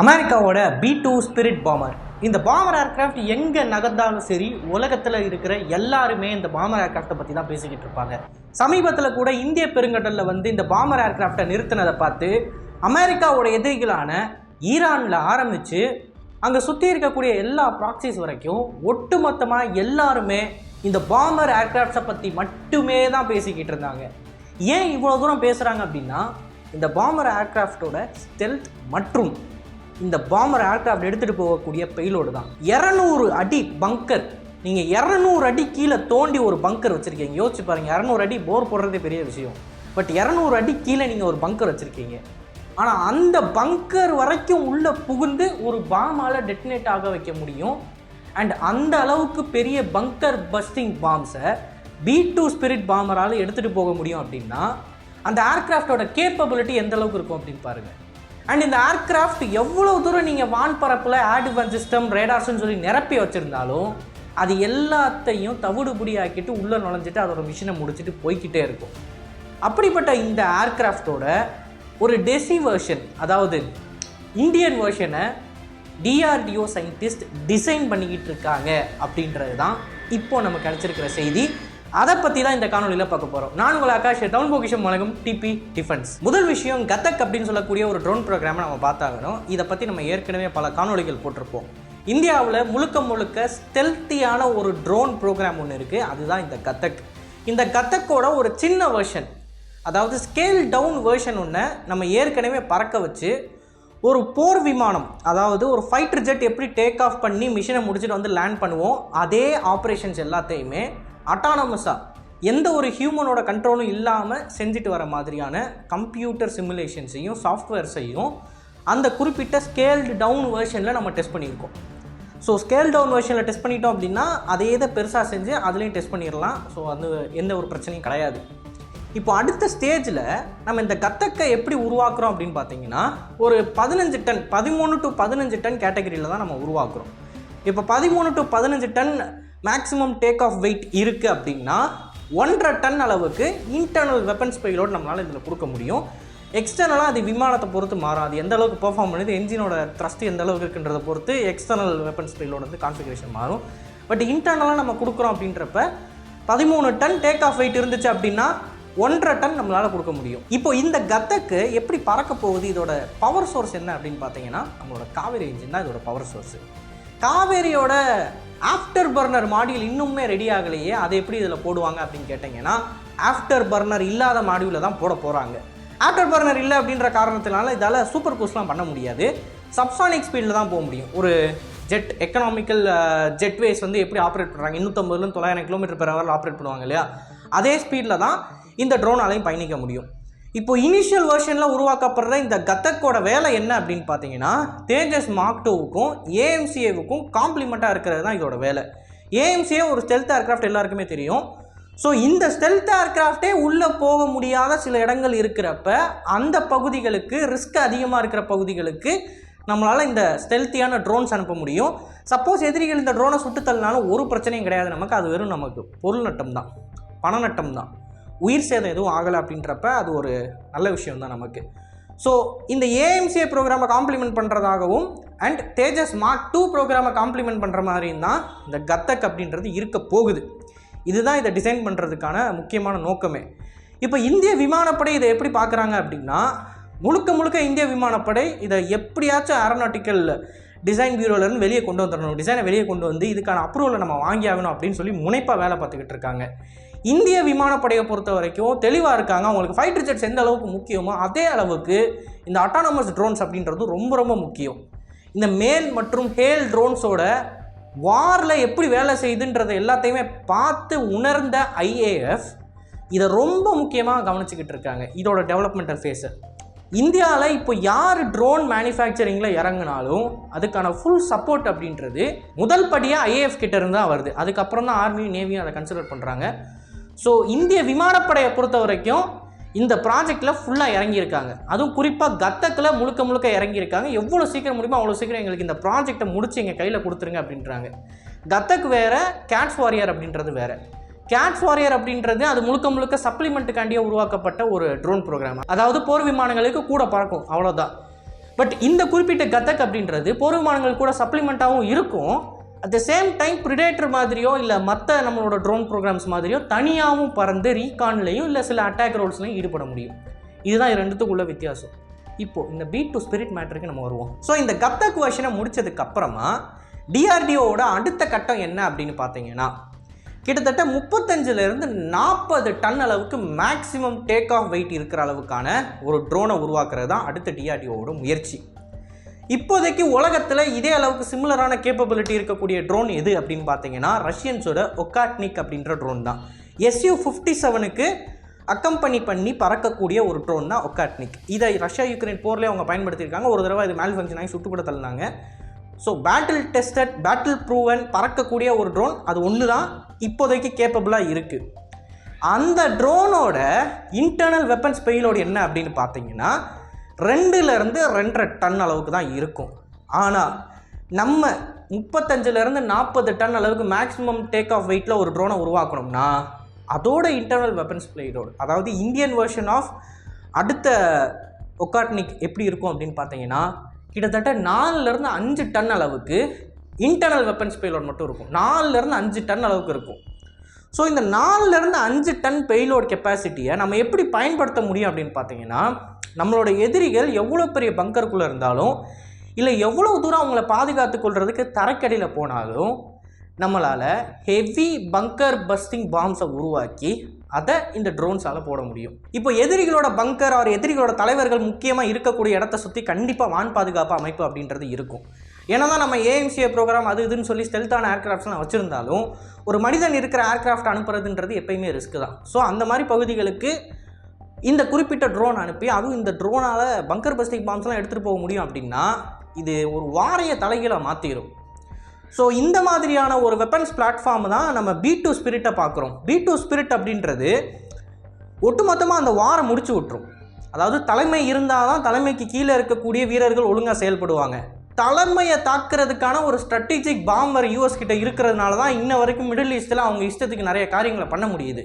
அமெரிக்காவோட B2 spirit bomber. இந்த bomber aircraft எங்கே நகர்ந்தாலும் சரி உலகத்தில் இருக்கிற எல்லாருமே இந்த பாமர் ஏர்கிராஃப்டை பற்றி தான் பேசிக்கிட்டு இருப்பாங்க. சமீபத்தில் கூட இந்திய பெருங்கடலில் இந்த பாமர் ஏர்கிராஃப்டை நிறுத்தினதை பார்த்து அமெரிக்காவோட எதிரிகளான ஈரானில் ஆரம்பித்து அங்கே சுற்றி இருக்கக்கூடிய எல்லா ப்ராக்சிஸ் வரைக்கும் ஒட்டுமொத்தமாக எல்லாருமே இந்த பாமர் ஏர்கிராஃப்டை பற்றி மட்டுமே தான் பேசிக்கிட்டு இருந்தாங்க. ஏன் இவ்வளோ தூரம் பேசுகிறாங்க அப்படின்னா, இந்த பாமர் ஏர்கிராஃப்டோட ஸ்டெல்த் மற்றும் இந்த பாமர் ஏர்கிராஃப்ட் எடுத்துகிட்டு போகக்கூடிய பெயிலோடு தான். 200 அடி பங்கர். நீங்கள் 200 அடி கீழே தோண்டி ஒரு பங்கர் வச்சுருக்கீங்க. யோசிச்சு பாருங்கள், 200 அடி போர் போடுறதே பெரிய விஷயம். பட் 200 அடி கீழே நீங்கள் ஒரு பங்கர் வச்சுருக்கீங்க. ஆனால் அந்த பங்கர் வரைக்கும் உள்ளே புகுந்து ஒரு பாமால் டெட்டினேட் ஆக வைக்க முடியும். அண்ட் அந்த அளவுக்கு பெரிய பங்கர் பஸ்டிங் பாம்ஸை B2 ஸ்பிரிட் பாமரால் எடுத்துகிட்டு போக முடியும் அப்படின்னா அந்த ஏர்கிராஃப்டோட கேப்பபிலிட்டி எந்த அளவுக்கு இருக்கும் அப்படின்னு பாருங்கள். அண்ட் இந்த ஏர்கிராஃப்ட் எவ்வளோ தூரம் நீங்கள் வான்பரப்பில் ஏர் டிஃபென்ஸ் சிஸ்டம் ரேடார்ஸ்ன்னு சொல்லி நிரப்பி வச்சுருந்தாலும் அது எல்லாத்தையும் தவிடுபுடி ஆக்கிட்டு உள்ளே நுழைஞ்சிட்டு அதோட மிஷினை முடிச்சுட்டு போய்கிட்டே இருக்கும். அப்படிப்பட்ட இந்த ஏர்கிராஃப்டோட ஒரு டெசி வெர்ஷன், அதாவது இந்தியன் வெர்ஷனை DRDO சயின்டிஸ்ட் டிசைன் பண்ணிக்கிட்டு இருக்காங்க அப்படின்றது தான் இப்போ நமக்கு கிடைச்சிருக்கிற செய்தி. அதை பற்றி தான் இந்த காணொலியில் பார்க்க போகிறோம். நான் உங்கள் ஆகாஷ், டவுன் பொக்கிஷம் வழங்கும் TP டிஃபென்ஸ். முதல் விஷயம், கத்தக் அப்படின்னு சொல்லக்கூடிய ஒரு ட்ரோன் ப்ரோக்ராமை நம்ம பார்த்தாகணும். இதை பற்றி நம்ம ஏற்கனவே பல காணொலிகள் போட்டிருப்போம். இந்தியாவில் முழுக்க ஸ்டெல்த்தியான ஒரு ட்ரோன் ப்ரோக்ராம் ஒன்று இருக்குது, அதுதான் இந்த கத்தக். இந்த கத்தக்கோட ஒரு சின்ன வெர்ஷன், அதாவது ஸ்கேல் டவுன் வெர்ஷன் ஒன்று நம்ம ஏற்கனவே பறக்க வச்சு ஒரு போர் விமானம், அதாவது ஒரு ஃபைட்டர் ஜெட் எப்படி டேக் ஆஃப் பண்ணி மிஷினை முடிச்சுட்டு லேண்ட் பண்ணுவோம், அதே ஆப்ரேஷன்ஸ் எல்லாத்தையுமே அட்டானமஸாக எந்த ஒரு ஹியூமனோட கண்ட்ரோலும் இல்லாமல் செஞ்சுட்டு வர மாதிரியான கம்ப்யூட்டர் சிமுலேஷன்ஸையும் சாஃப்ட்வேர்ஸையும் அந்த குறிப்பிட்ட ஸ்கேல்டு டவுன் வெர்ஷனில் நம்ம டெஸ்ட் பண்ணியிருக்கோம். ஸோ ஸ்கேல் டவுன் வெர்ஷனில் டெஸ்ட் பண்ணிட்டோம் அப்படின்னா அதே இதை பெருசாக செஞ்சு அதுலேயும் டெஸ்ட் பண்ணிடலாம். ஸோ அது எந்த ஒரு பிரச்சனையும் கிடையாது. இப்போ அடுத்த ஸ்டேஜில் நம்ம இந்த கத்தக்கை எப்படி உருவாக்குறோம் அப்படின்னு பார்த்தீங்கன்னா, ஒரு 15 டன் 13 to 15 டன் கேட்டகரியில் தான் நம்ம உருவாக்குறோம். இப்போ 13 to 15 ton maximum take off weight இருக்குது அப்படின்னா 1.5 டன் அளவுக்கு இன்டர்னல் வெப்பன்ஸ் பெயிலோடு நம்மளால் இதில் கொடுக்க முடியும். எக்ஸ்டர்னலாக அது விமானத்தை பொறுத்து மாறாது, எந்த அளவுக்கு பெர்ஃபார்ம் பண்ணுது, என்ஜினோட த்ரஸ்ட் எந்த அளவுக்கு இருக்குன்றதை பொறுத்து எக்ஸ்டர்னல் வெப்பன்ஸ் பெயிலோட கான்ஃபிகரேஷன் மாறும். பட் இன்டர்னலாக நம்ம கொடுக்குறோம் அப்படின்றப்ப 13 டன் டேக் ஆஃப் வெயிட் இருந்துச்சு அப்படின்னா 1.5 டன் நம்மளால் கொடுக்க முடியும். இப்போ இந்த கத்தக்கு எப்படி பறக்க போகுது, இதோட பவர் சோர்ஸ் என்ன அப்படின்னு பார்த்தீங்கன்னா, நம்மளோட காவேரி இன்ஜின் தான் இதோட பவர் சோர்ஸ். காவேரியோட ஆஃப்டர் பர்னர் மாடியூல் இன்னுமே ரெடி ஆகலையே, அதை எப்படி இதில் போடுவாங்க அப்படின்னு கேட்டிங்கன்னா, ஆஃப்டர் பர்னர் இல்லாத மாடியூலில் தான் போட போகிறாங்க. ஆஃப்டர் பர்னர் இல்லை அப்படின்ற காரணத்தினால இதால் சூப்பர் கூஸ்லாம் பண்ண முடியாது, சப்சானிக் ஸ்பீடில் தான் போக முடியும். ஒரு ஜெட் எக்கனாமிக்கல் ஜெட்வேஸ் எப்படி ஆப்ரேட் பண்ணுறாங்க, 250 900 km/h ஆப்ரேட் பண்ணுவாங்க இல்லையா, அதே ஸ்பீடில் தான் இந்த ட்ரோனாலையும் பயணிக்க முடியும். இப்போ இனிஷியல் வெர்ஷனில் உருவாக்கப்படுற இந்த கத்தக்கோட வேலை என்ன அப்படின்னு பார்த்தீங்கன்னா, தேஜஸ் மார்க் 2க்கும் AMCAவுக்கும் காம்ப்ளிமெண்ட்டாக இருக்கிறது தான் இதோட வேலை. AMCA ஒரு ஸ்டெல்த் ஏர்கிராஃப்ட் எல்லாருக்குமே தெரியும். ஸோ இந்த ஸ்டெல்த் ஏர்கிராஃப்டே உள்ளே போக முடியாத சில இடங்கள் இருக்கிறப்ப அந்த பகுதிகளுக்கு, ரிஸ்க் அதிகமாக இருக்கிற பகுதிகளுக்கு நம்மளால் இந்த ஸ்டெல்த்தியான ட்ரோன்ஸ் அனுப்ப முடியும். சப்போஸ் எதிரிகள் இந்த ட்ரோனை சுட்டு தள்ளினாலும் ஒரு பிரச்சனையும் கிடையாது நமக்கு. அது வெறும் நமக்கு பொருள் நட்டம் தான், பண நட்டம் தான், உயிர் சேதம் எதுவும் ஆகலை அப்படின்றப்ப அது ஒரு நல்ல விஷயம் தான் நமக்கு. ஸோ இந்த AMCA ப்ரோக்ராமை காம்ப்ளிமெண்ட் பண்ணுறதாகவும் அண்ட் தேஜஸ் மார்க் 2 ப்ரோக்ராமை காம்ப்ளிமெண்ட் பண்ணுற மாதிரியும் தான் இந்த கத்தக் அப்படின்றது இருக்க போகுது. இதுதான் இதை டிசைன் பண்ணுறதுக்கான முக்கியமான நோக்கமே. இப்போ இந்திய விமானப்படை இதை எப்படி பார்க்குறாங்க அப்படின்னா, முழுக்க இந்திய விமானப்படை இதை எப்படியாச்சும் ஏரோநாட்டிக்கல் டிசைன் பியூரோலேருந்து வெளியே கொண்டு வந்துடணும், டிசைனை வெளியே கொண்டு வந்து இதுக்கான அப்ரூவலை நம்ம வாங்கி ஆகணும் அப்படின்னு சொல்லி முனைப்பாக வேலை பார்த்துக்கிட்டு இருக்காங்க. இந்திய விமானப்படையை பொறுத்த வரைக்கும் தெளிவாக இருக்காங்க. அவங்களுக்கு ஃபைட்டர் ஜெட்ஸ் எந்த அளவுக்கு முக்கியமோ அதே அளவுக்கு இந்த அட்டானமஸ் ட்ரோன்ஸ் அப்படின்றது ரொம்ப முக்கியம். இந்த மேல் மற்றும் ஹேல் ட்ரோன்ஸோட வாரில் எப்படி வேலை செய்யுதுன்றதை எல்லாத்தையுமே பார்த்து உணர்ந்த IAF இதை ரொம்ப முக்கியமாக கவனிச்சுக்கிட்டு இருக்காங்க. இதோட டெவலப்மெண்டல் ஃபேஸை இந்தியாவில் இப்போ யார் ட்ரோன் மேனுஃபேக்சரிங்கில் இறங்கினாலும் அதுக்கான ஃபுல் சப்போர்ட் அப்படின்றது முதல் படியாக IAF கிட்ட இருந்து தான் வருது. அதுக்கப்புறம் தான் ஆர்மியும் நேவியும் அதை கன்சிடர் பண்ணுறாங்க. ஸோ இந்திய விமானப்படையை பொறுத்த வரைக்கும் இந்த ப்ராஜெக்டில் ஃபுல்லாக இறங்கியிருக்காங்க. அதுவும் குறிப்பாக கத்தக்கில் முழுக்க இறங்கியிருக்காங்க. எவ்வளோ சீக்கிரம் முடியுமோ அவ்வளோ சீக்கிரம் எங்களுக்கு இந்த ப்ராஜெக்டை முடிச்சு எங்கள் கையில் கொடுத்துருங்க அப்படின்றாங்க. கத்தக் வேறு, கேட்ஸ் வாரியர் அப்படின்றது வேறு. கேட்ஸ் வாரியர் அப்படின்றது அது முழுக்க சப்ளிமெண்ட்டுக்காண்டியே உருவாக்கப்பட்ட ஒரு ட்ரோன் ப்ரோக்ராம். அதாவது போர் விமானங்களுக்கு கூட பறக்கும், அவ்வளோதான். பட் இந்த குறிப்பிட்ட கதக் அப்படின்றது போர் விமானங்கள் கூட சப்ளிமெண்ட்டாகவும் இருக்கும். At the same time predator மாதிரியோ இல்லை மற்ற நம்மளோட ட்ரோன் ப்ரோக்ராம்ஸ் மாதிரியோ தனியாகவும் பறந்து ரீகான்லையும் இல்லை சில அட்டாக் ரோல்ஸ்லையும் ஈடுபட முடியும். இதுதான் இது ரெண்டுத்துக்குள்ள வித்தியாசம். இப்போது இந்த பீட் டு ஸ்பிரிட் மேட்டருக்கு நம்ம வருவோம். ஸோ இந்த கதக் வெர்ஷனை முடிச்சதுக்கு அப்புறமா டிஆர்டிஓவோட அடுத்த கட்டம் என்ன அப்படின்னு பார்த்தீங்கன்னா, கிட்டத்தட்ட 35லேருந்து 40 டன் அளவுக்கு மேக்ஸிமம் டேக் ஆஃப் வெயிட் இருக்கிற அளவுக்கான ஒரு ட்ரோனை உருவாக்குறது தான் அடுத்த டிஆர்டிஓவோட முயற்சி. இப்போதைக்கு உலகத்தில் இதே அளவுக்கு சிமிலரான கேப்பபிலிட்டி இருக்கக்கூடிய ட்ரோன் எது அப்படின்னு பார்த்தீங்கன்னா, ரஷ்யன்ஸோட ஒக்காட்னிக் அப்படின்ற ட்ரோன் தான். Su-57க்கு அக்கம்பனி பண்ணி பறக்கக்கூடிய ஒரு ட்ரோன் தான் ஒக்காட்னிக். இதை ரஷ்யா யுக்ரைன் போர்லேயே அவங்க பயன்படுத்தியிருக்காங்க. ஒரு தடவை இது மேல் ஃபங்க்ஷன் ஆகி சுட்டு கூட தள்ளினாங்க. So battle tested, battle proven பறக்கக்கூடிய ஒரு ட்ரோன் அது ஒன்று தான் இப்போதைக்கு கேப்பபிளாக இருக்குது. அந்த ட்ரோனோட இன்டர்னல் வெப்பன்ஸ் பெயிலோடு என்ன அப்படின்னு பார்த்தீங்கன்னா 2லேருந்து 2.5 டன் அளவுக்கு தான் இருக்கும். ஆனால் நம்ம 35லேருந்து 40 டன் அளவுக்கு மேக்ஸிமம் டேக் ஆஃப் வெயிட்டில் ஒரு ட்ரோனை உருவாக்கணும்னா அதோட இன்டர்னல் வெப்பன்ஸ் பெயிலோடு, அதாவது இந்தியன் வெர்ஷன் ஆஃப் அடுத்த ஒக்காட்னிக் எப்படி இருக்கும் அப்படின்னு பார்த்தீங்கன்னா கிட்டத்தட்ட 4லேருந்து 5 டன் அளவுக்கு இன்டர்னல் வெப்பன்ஸ் பெயிலோட் மட்டும் இருக்கும். 4லேருந்து 5 டன் அளவுக்கு இருக்கும். ஸோ இந்த 4லேருந்து 5 டன் பெயிலோட் கெப்பாசிட்டியை நம்ம எப்படி பயன்படுத்த முடியும் அப்படின்னு பார்த்தீங்கன்னா, நம்மளோட எதிரிகள் எவ்வளோ பெரிய பங்கருக்குள்ளே இருந்தாலும் இல்லை எவ்வளோ தூரம் அவங்கள பாதுகாத்து கொள்றதுக்கு தரைக்கடியில் போனாலும் நம்மளால் ஹெவி பங்கர் பஸ்டிங் பாம்ஸை உருவாக்கி அதை இந்த ட்ரோன்ஸால் போட முடியும். இப்போ எதிரிகளோட பங்கர் ஆர் எதிரிகளோட தலைவர்கள் முக்கியமாக இருக்கக்கூடிய இடத்த சுற்றி கண்டிப்பாக வான் பாதுகாப்பு அமைப்பு அப்படின்றது இருக்கும். ஏன்னா தான் நம்ம ஏஎம்சிஏ ப்ரோக்ராம் அது இதுன்னு சொல்லி ஸ்டெல்த்தான ஏர்கிராஃப்ட்ஸ்லாம் வச்சுருந்தாலும் ஒரு மனிதன் இருக்கிற ஏர்கிராஃப்ட் அனுப்புறதுன்றது எப்பயுமே ரிஸ்க்கு தான். ஸோ அந்த மாதிரி பகுதிகளுக்கு இந்த குறிப்பிட்ட ட்ரோன் அனுப்பி அதுவும் இந்த ட்ரோனால் பங்கர் பஸ்டிங் பாம்ஸ்லாம் எடுத்துகிட்டு போக முடியும் அப்படின்னா இது ஒரு வாரிய தலைகீழாக மாற்றிடும். ஸோ இந்த மாதிரியான ஒரு வெப்பன்ஸ் பிளாட்ஃபார்ம் தான் நம்ம பீட் டு ஸ்பிரிட்டை பார்க்குறோம். பீட் டு ஸ்பிரிட் அப்படின்றது ஒட்டுமொத்தமாக அந்த வாரை முடிச்சு விட்டுரும். அதாவது தலைமை இருந்தால் தான் தலைமைக்கு கீழே இருக்கக்கூடிய வீரர்கள் ஒழுங்காக செயல்படுவாங்க. தலைமையை தாக்குறதுக்கான ஒரு ஸ்ட்ராட்டஜிக் பாம்பர் யூஎஸ் கிட்ட இருக்கிறதுனால தான் இன்ன வரைக்கும் மிடில் ஈஸ்டில் அவங்க இஷ்டத்துக்கு நிறைய காரியங்களை பண்ண முடியுது.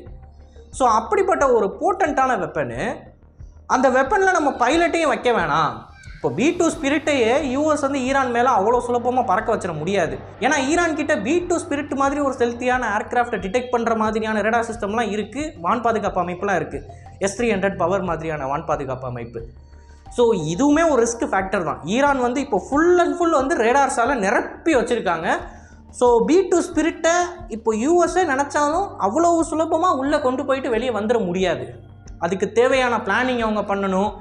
ஸோ அப்படிப்பட்ட ஒரு போர்ட்டண்ட்டான வெப்பனு, அந்த வெப்பனில் நம்ம பைலட்டையும் வைக்க வேணாம். இப்போ பீட் டு ஸ்பிரிட்டையே யூஎஸ் வந்து ஈரான் மேலே அவ்வளோ சுலபமாக பறக்க வச்சிட முடியாது. ஏன்னா ஈரான் கிட்ட பீட் டு ஸ்பிரிட் மாதிரி ஒரு செல்த்தியான ஏர்கிராஃப்டை டிடெக்ட் பண்ணுற மாதிரியான ரேடார் சிஸ்டம்லாம் இருக்குது, வான் பாதுகாப்பு அமைப்புலாம் இருக்குது. S-300 பவர் மாதிரியான வான் பாதுகாப்பு அமைப்பு. ஸோ இதுவுமே ஒரு ரிஸ்க் ஃபேக்டர் தான். ஈரான் வந்து இப்போ ஃபுல் அண்ட் ஃபுல் வந்து ரேடார்ஸால் நிரப்பி வச்சுருக்காங்க. ஸோ பீட் டு ஸ்பிரிட்டை இப்போ யூஎஸ்ஏ நினச்சாலும் அவ்வளோ சுலபமாக உள்ளே கொண்டு போயிட்டு வெளியே வந்துட முடியாது. அதுக்கு தேவையான பிளானிங் அவங்க பண்ணணும்,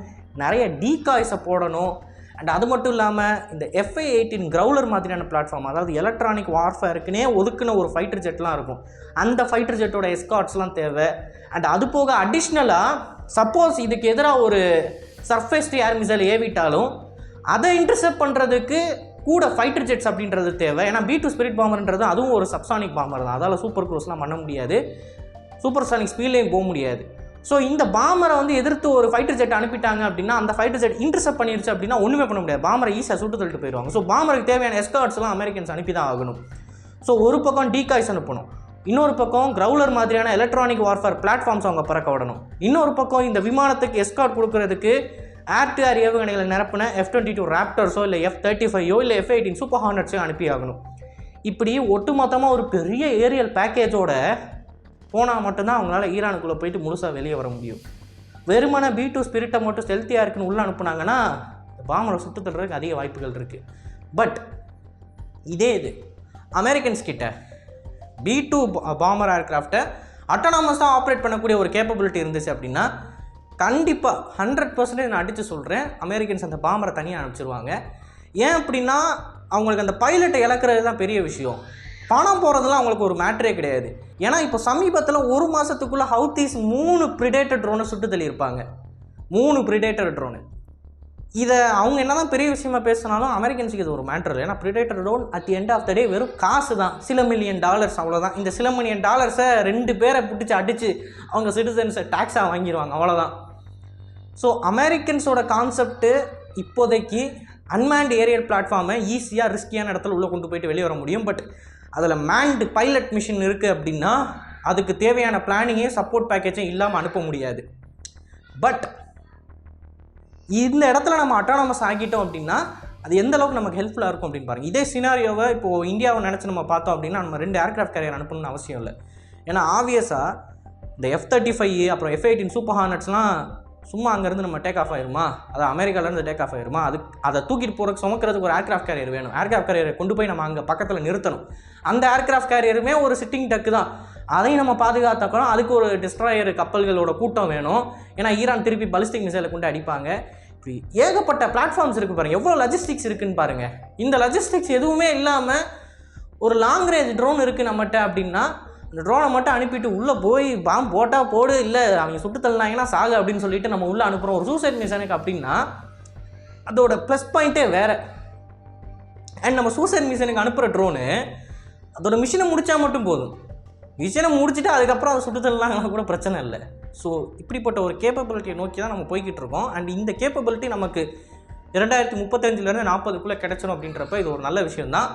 நிறைய டீகாய்ஸை போடணும். அண்ட் அது மட்டும் இல்லாமல் இந்த FA-18 கிரவுலர் மாதிரியான பிளாட்ஃபார்ம், அதாவது எலக்ட்ரானிக் வார்ஃபேருக்குனே ஒதுக்குன ஒரு ஃபைட்டர் ஜெட்லாம் இருக்கும். அந்த ஃபைட்டர் ஜெட்டோட எஸ்கார்ட்ஸ்லாம் தேவை. அண்ட் அது போக அடிஷ்னலாக சப்போஸ் இதுக்கு எதிராக ஒரு சர்ஃபேஸ் டு ஏர் மிசைல் ஏவிட்டாலும் அதை இன்டர்செப்ட் பண்ணுறதுக்கு கூட ஃபைட்டர் ஜெட்ஸ் அப்படின்றது தேவை. ஏன்னா பீட் டு ஸ்பிரிட் பாம்பர்ன்றது அதுவும் ஒரு சப்சானிக் பாம்பர் தான். அதால் சூப்பர் க்ரூஸ்லாம் பண்ண முடியாது, சூப்பர் சானிக் ஸ்பீட்லேயும் போக முடியாது. ஸோ இந்த பாமரை வந்து எதிர்த்து ஒரு ஃபைட்டர் ஜெட் அனுப்பிட்டாங்க அப்படின்னா அந்த ஃபைட்டர் ஜெட் இன்டர்செப்ட் பண்ணிடுச்சு அப்படின்னா ஒன்றுமே பண்ண முடியாது. பாமரை ஈஸியாக சுட்டு தள்ளிட்டு போயிடுவாங்க. ஸோ பாமருக்கு தேவையான எஸ்கார்ட்ஸ்லாம் அமெரிக்கன்ஸ் அனுப்பி தான் ஆகணும். ஸோ ஒரு பக்கம் டீகாய்ஸ் அனுப்பணும், இன்னொரு பக்கம் கிரவுலர் மாதிரியான எலக்ட்ரானிக் வார்ஃபேர் பிளாட்ஃபார்ம்ஸ் அவங்க பறக்க விடணும், இன்னொரு பக்கம் இந்த விமானத்துக்கு எஸ்கார்ட் கொடுக்கறதுக்கு ஏர் டு ஏர் ஏவுகணைகளை நிரப்பின F-22 ராப்டர்ஸோ இல்லை F-35ஓ இல்லை F-18 சூப்பர் ஹார்னட்ஸோ அனுப்பி ஆகணும். இப்படி ஒட்டுமொத்தமாக ஒரு பெரிய ஏரியல் பேக்கேஜோட போனால் மட்டும்தான் அவங்களால ஈரானுக்குள்ளே போயிட்டு முழுசாக வெளியே வர முடியும். வெறுமனை பீட் டு ஸ்பிரிட்டை மட்டும் ஸ்டெல்த்தியாக இருக்குன்னு உள்ளே அனுப்புனாங்கன்னா பாமரை சுட்டு தள்ளுறதுக்கு அதிக வாய்ப்புகள் இருக்குது. பட் இதே இது அமெரிக்கன்ஸ் கிட்ட பீட் டு பாமர் ஏர்கிராஃப்டை அட்டானமஸாக ஆப்ரேட் பண்ணக்கூடிய ஒரு கேப்பபிலிட்டி இருந்துச்சு அப்படின்னா கண்டிப்பாக 100% நான் அடித்து சொல்கிறேன், அமெரிக்கன்ஸ் அந்த பாமரை தனியாக அனுப்பிச்சிருவாங்க. ஏன் அப்படின்னா அவங்களுக்கு அந்த பைலட்டை இழக்கிறது தான் பெரிய விஷயம். பணம் போகிறதுலாம் அவங்களுக்கு ஒரு மேட்ரே கிடையாது. ஏன்னா இப்போ சமீபத்தில் ஒரு மாதத்துக்குள்ளே ஹவுத்தீஸ் 3 பிரிடேட்டர் ட்ரோனை சுட்டு தள்ளியிருப்பாங்க. 3 பிரிடேட்டர் ட்ரோனு. இதை அவங்க என்ன தான் பெரிய விஷயமா பேசினாலும் அமெரிக்கன்ஸுக்கு இது ஒரு மேட்ரு இல்லை. ஏன்னா predator drone at the end of the day வெறும் காசு தான், சில மில்லியன் டாலர்ஸ், அவ்வளோதான். இந்த சில மில்லியன் டாலர்ஸை 2 பேரை பிடிச்சி அடித்து அவங்க சிட்டிசன்ஸை டேக்ஸாக வாங்கிடுவாங்க, அவ்வளோதான். ஸோ அமெரிக்கன்ஸோட கான்செப்ட்டு இப்போதைக்கு அன்மேண்ட் ஏரியல் பிளாட்ஃபார்மை ஈஸியாக ரிஸ்கியான இடத்துல உள்ளே கொண்டு போயிட்டு வெளியே வர முடியும். பட் அதில் மேன்டு பைலட் மிஷின் இருக்குது அப்படின்னா அதுக்கு தேவையான பிளானிங்கையும் சப்போர்ட் பேக்கேஜும் இல்லாமல் அனுப்ப முடியாது. பட் இந்த இடத்துல நம்ம அட்டானமஸ் ஆகிட்டோம் அப்படின்னா அது எந்த அளவுக்கு நமக்கு ஹெல்ப்ஃபுல்லாக இருக்கும் அப்படின்னு பாருங்கள். இதே சினாரியோவை இப்போது இந்தியாவை நினச்சி நம்ம பார்த்தோம் அப்படின்னா நம்ம 2 ஏர்க்ராஃப்ட் கேரியர் அனுப்பணும்னு அவசியம் இல்லை. ஏன்னா ஆப்வியஸாக இந்த F-35 அப்புறம் F-18 சூப்பர் ஹார்னட்ஸ்லாம் சும்மா அங்கேருந்து நம்ம டேக் ஆஃப் ஆயிருமா, அது அமெரிக்காவிலேருந்து டேக் ஆஃப் ஆயிருமா, அதை தூக்கிட்டு போகிறதுக்கு சுமக்கிறதுக்கு ஒரு ஏர்க்ராஃப்ட் கேரியர் வேணும். ஏர்க்ராஃப்ட் கேரியரை கொண்டு போய் நம்ம அங்கே பக்கத்தில் நிறுத்தணும். அந்த ஏர்க்ராஃப்ட் கேரியருமே ஒரு சிட்டிங் டக்கு தான், அதையும் நம்ம பாதுகாத்தாக்கணும். அதுக்கு ஒரு டிஸ்ட்ராயர் கப்பல்களோட கூட்டம் வேணும். ஏன்னா ஈரான் திருப்பி பலிஸ்டிக் மிசைலை கொண்டு அடிப்பாங்க. இப்படி ஏகப்பட்ட பிளாட்ஃபார்ம்ஸ் இருக்குது பாருங்கள், எவ்வளோ லாஜிஸ்டிக்ஸ் இருக்குதுன்னு பாருங்கள். இந்த லாஜிஸ்டிக்ஸ் எதுவுமே இல்லாமல் ஒரு லாங் ரேஞ்ச் ட்ரோன் இருக்குது நம்மகிட்ட அப்படின்னா இந்த ட்ரோனை மட்டும் அனுப்பிட்டு உள்ளே போய் பாம்பு போட்டால் போடு, இல்லை அவங்க சுட்டு தள்ளினாங்கன்னா சாகு அப்படின்னு சொல்லிட்டு நம்ம உள்ளே அனுப்புகிறோம் ஒரு சூசைட் மிஷனுக்கு அப்படின்னா அதோட ப்ளஸ் பாயிண்ட்டே வேறு. அண்ட் நம்ம சூசைட் மிஷனுக்கு அனுப்புகிற ட்ரோனு அதோட மிஷினை முடித்தா மட்டும் போதும், மிஷினை முடிச்சுட்டு அதுக்கப்புறம் அதை சுட்டு தள்ளினாங்கன்னா கூட பிரச்சனை இல்லை. ஸோ இப்படிப்பட்ட ஒரு கேப்பபிலிட்டியை நோக்கி தான் நம்ம போய்கிட்டு இருக்கோம். அண்ட் இந்த கேப்பபிலிட்டி நமக்கு 2035 40 கிடைச்சிடும் அப்படின்றப்ப இது ஒரு நல்ல விஷயம்தான்.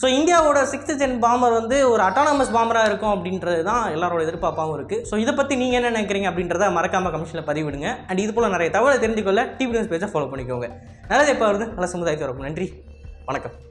ஸோ இந்தியாவோட 6th gen பாம்பர் வந்து ஒரு அட்டானமஸ் பாம்பராக இருக்கும் அப்படின்றது தான் எல்லாரோட எதிர்பார்ப்பாகவும் இருக்குது. ஸோ இதை பற்றி நீங்கள் என்ன நினைக்கிறீங்க அப்படின்றத மறக்காமல் கமிஷனில் பதிவிடுங்க. அண்ட் இது போல் நிறைய தகவலை தெரிஞ்சுக்கொள்ள டிவி நியூஸ் பேஜை ஃபாலோ பண்ணிக்கோங்க. நல்லது எப்போ வருது நல்ல சமுதாயத்தை இருக்கும். நன்றி, வணக்கம்.